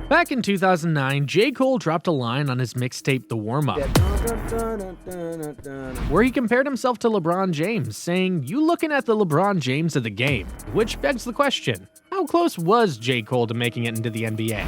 Back in 2009, J. Cole dropped a line on his mixtape The Warm-Up, where he compared himself to LeBron James, saying, "You looking at the LeBron James of the game," which begs the question, how close was J. Cole to making it into the NBA?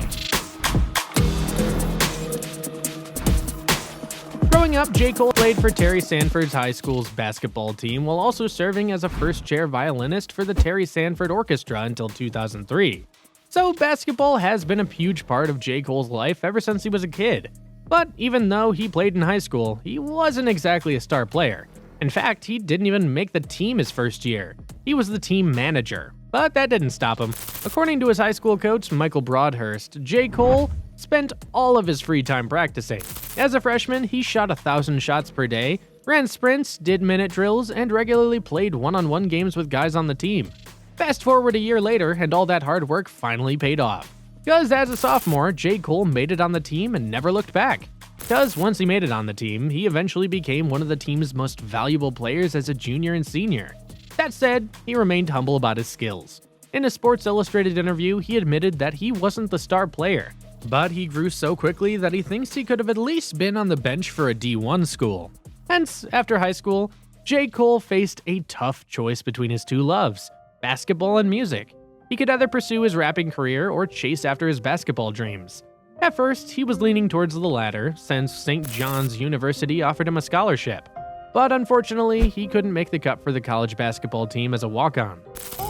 Growing up, J. Cole played for Terry Sanford's high school's basketball team while also serving as a first-chair violinist for the Terry Sanford Orchestra until 2003. So basketball has been a huge part of J. Cole's life ever since he was a kid. But even though he played in high school, he wasn't exactly a star player. In fact, he didn't even make the team his first year. He was the team manager. But that didn't stop him. According to his high school coach, Michael Broadhurst, J. Cole spent all of his free time practicing. As a freshman, he shot 1,000 shots per day, ran sprints, did minute drills, and regularly played one-on-one games with guys on the team. Fast forward a year later, and all that hard work finally paid off. Because as a sophomore, J. Cole made it on the team and never looked back. Because once he made it on the team, he eventually became one of the team's most valuable players as a junior and senior. That said, he remained humble about his skills. In a Sports Illustrated interview, he admitted that he wasn't the star player, but he grew so quickly that he thinks he could have at least been on the bench for a D1 school. Hence, after high school, J. Cole faced a tough choice between his two loves: basketball and music. He could either pursue his rapping career or chase after his basketball dreams. At first, he was leaning towards the latter, since St. John's University offered him a scholarship. But unfortunately, he couldn't make the cut for the college basketball team as a walk-on.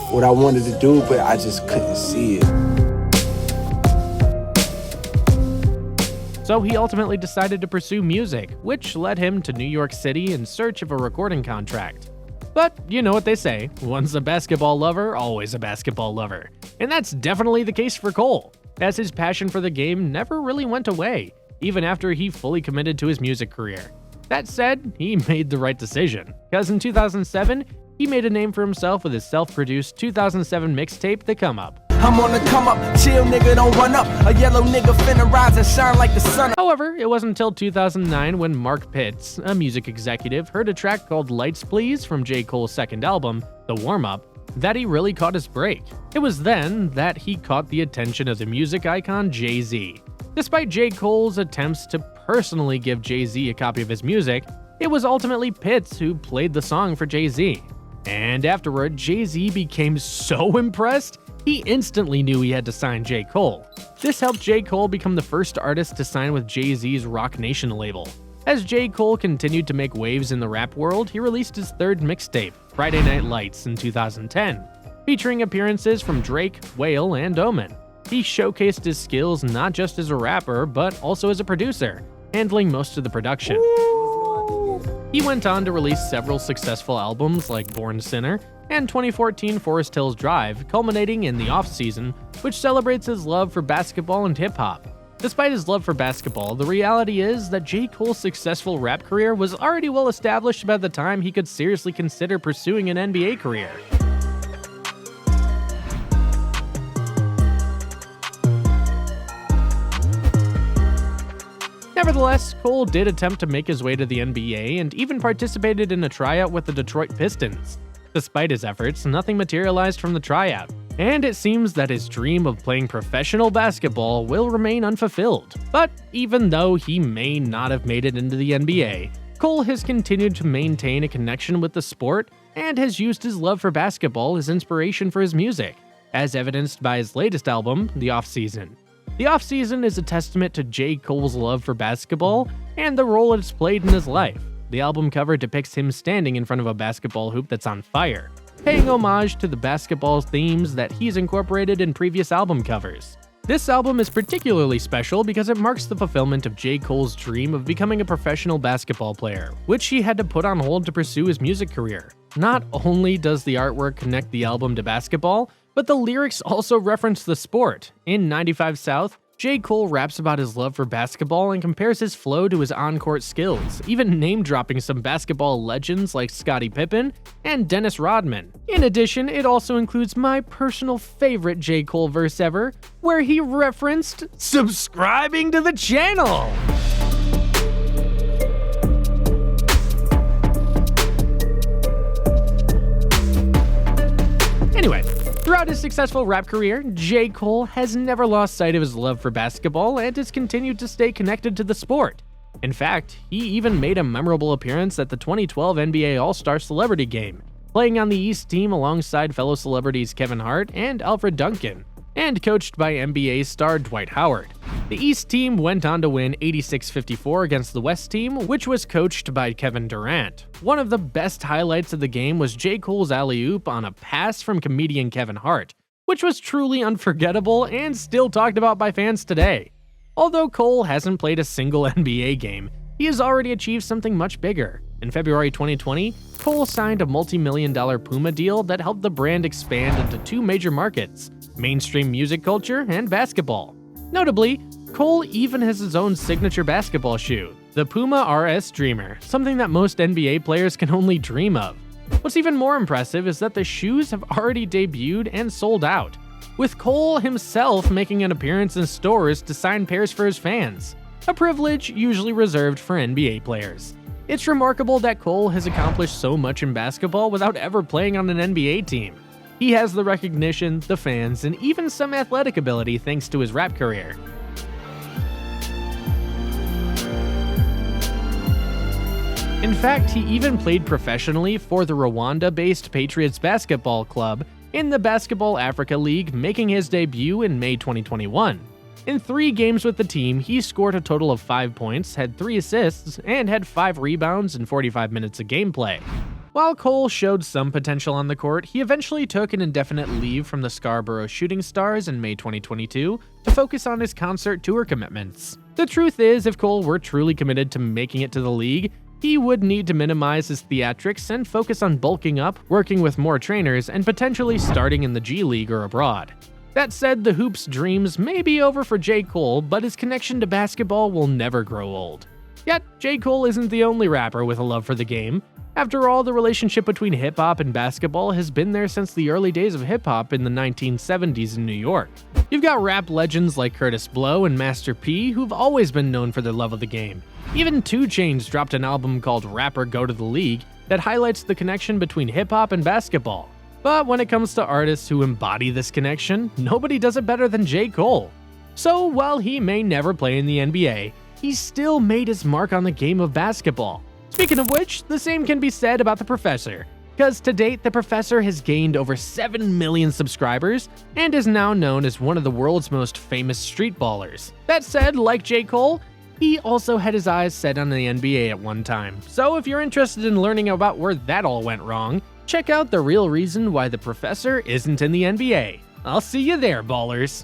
What I wanted to do, but I just couldn't see it. So he ultimately decided to pursue music, which led him to New York City in search of a recording contract. But you know what they say, once a basketball lover, always a basketball lover. And that's definitely the case for Cole, as his passion for the game never really went away, even after he fully committed to his music career. That said, he made the right decision, because in 2007, he made a name for himself with his self-produced 2007 mixtape, The Come Up. I'm on the come up, chill nigga, don't run up. A yellow nigga finna rise and shine like the sun. However, it wasn't until 2009 when Mark Pitts, a music executive, heard a track called Lights Please from J. Cole's second album, The Warm-Up, that he really caught his break. It was then that he caught the attention of the music icon Jay-Z. Despite J. Cole's attempts to personally give Jay-Z a copy of his music, it was ultimately Pitts who played the song for Jay-Z. And afterward, Jay-Z became so impressed, he instantly knew he had to sign J. Cole. This helped J. Cole become the first artist to sign with Jay-Z's Rock Nation label. As J. Cole continued to make waves in the rap world, he released his third mixtape, Friday Night Lights, in 2010, featuring appearances from Drake, Whale, and Omen. He showcased his skills not just as a rapper, but also as a producer, handling most of the production. He went on to release several successful albums like Born Sinner and 2014 Forest Hills Drive, culminating in The Off-Season, which celebrates his love for basketball and hip-hop. Despite his love for basketball, the reality is that J. Cole's successful rap career was already well established by the time he could seriously consider pursuing an NBA career. Nevertheless, Cole did attempt to make his way to the NBA and even participated in a tryout with the Detroit Pistons. Despite his efforts, nothing materialized from the tryout, and it seems that his dream of playing professional basketball will remain unfulfilled. But even though he may not have made it into the NBA, Cole has continued to maintain a connection with the sport and has used his love for basketball as inspiration for his music, as evidenced by his latest album, The Off-Season. The Off-Season is a testament to J. Cole's love for basketball and the role it's played in his life. The album cover depicts him standing in front of a basketball hoop that's on fire, paying homage to the basketball themes that he's incorporated in previous album covers. This album is particularly special because it marks the fulfillment of J. Cole's dream of becoming a professional basketball player, which he had to put on hold to pursue his music career. Not only does the artwork connect the album to basketball, but the lyrics also reference the sport. In 95 South, J. Cole raps about his love for basketball and compares his flow to his on-court skills, even name-dropping some basketball legends like Scottie Pippen and Dennis Rodman. In addition, it also includes my personal favorite J. Cole verse ever, where he referenced subscribing to the channel! Anyway, throughout Throughout his successful rap career, J. Cole has never lost sight of his love for basketball and has continued to stay connected to the sport. In fact, he even made a memorable appearance at the 2012 NBA All-Star Celebrity Game, playing on the East team alongside fellow celebrities Kevin Hart and Alfred Duncan, and coached by NBA star Dwight Howard. The East team went on to win 86-54 against the West team, which was coached by Kevin Durant. One of the best highlights of the game was J. Cole's alley-oop on a pass from comedian Kevin Hart, which was truly unforgettable and still talked about by fans today. Although Cole hasn't played a single NBA game, he has already achieved something much bigger. In February 2020, Cole signed a multi-million-dollar Puma deal that helped the brand expand into two major markets: mainstream music culture and basketball. Notably, Cole even has his own signature basketball shoe, the Puma RS Dreamer, something that most NBA players can only dream of. What's even more impressive is that the shoes have already debuted and sold out, with Cole himself making an appearance in stores to sign pairs for his fans, a privilege usually reserved for NBA players. It's remarkable that Cole has accomplished so much in basketball without ever playing on an NBA team. He has the recognition, the fans, and even some athletic ability thanks to his rap career. In fact, he even played professionally for the Rwanda-based Patriots Basketball Club in the Basketball Africa League, making his debut in May 2021. In 3 games with the team, he scored a total of 5 points, had 3 assists, and had 5 rebounds in 45 minutes of gameplay. While Cole showed some potential on the court, he eventually took an indefinite leave from the Scarborough Shooting Stars in May 2022 to focus on his concert tour commitments. The truth is, if Cole were truly committed to making it to the league, he would need to minimize his theatrics and focus on bulking up, working with more trainers, and potentially starting in the G League or abroad. That said, the Hoop's dreams may be over for J. Cole, but his connection to basketball will never grow old. Yet, J. Cole isn't the only rapper with a love for the game. After all, the relationship between hip-hop and basketball has been there since the early days of hip-hop in the 1970s in New York. You've got rap legends like Curtis Blow and Master P who've always been known for their love of the game. Even 2 Chainz dropped an album called Rapper Go to the League that highlights the connection between hip-hop and basketball. But when it comes to artists who embody this connection, nobody does it better than J. Cole. So while he may never play in the NBA, he still made his mark on the game of basketball. Speaking of which, the same can be said about the Professor, because to date, the Professor has gained over 7 million subscribers and is now known as one of the world's most famous street ballers. That said, like J. Cole, he also had his eyes set on the NBA at one time, so if you're interested in learning about where that all went wrong, check out the real reason why the Professor isn't in the NBA. I'll see you there, ballers.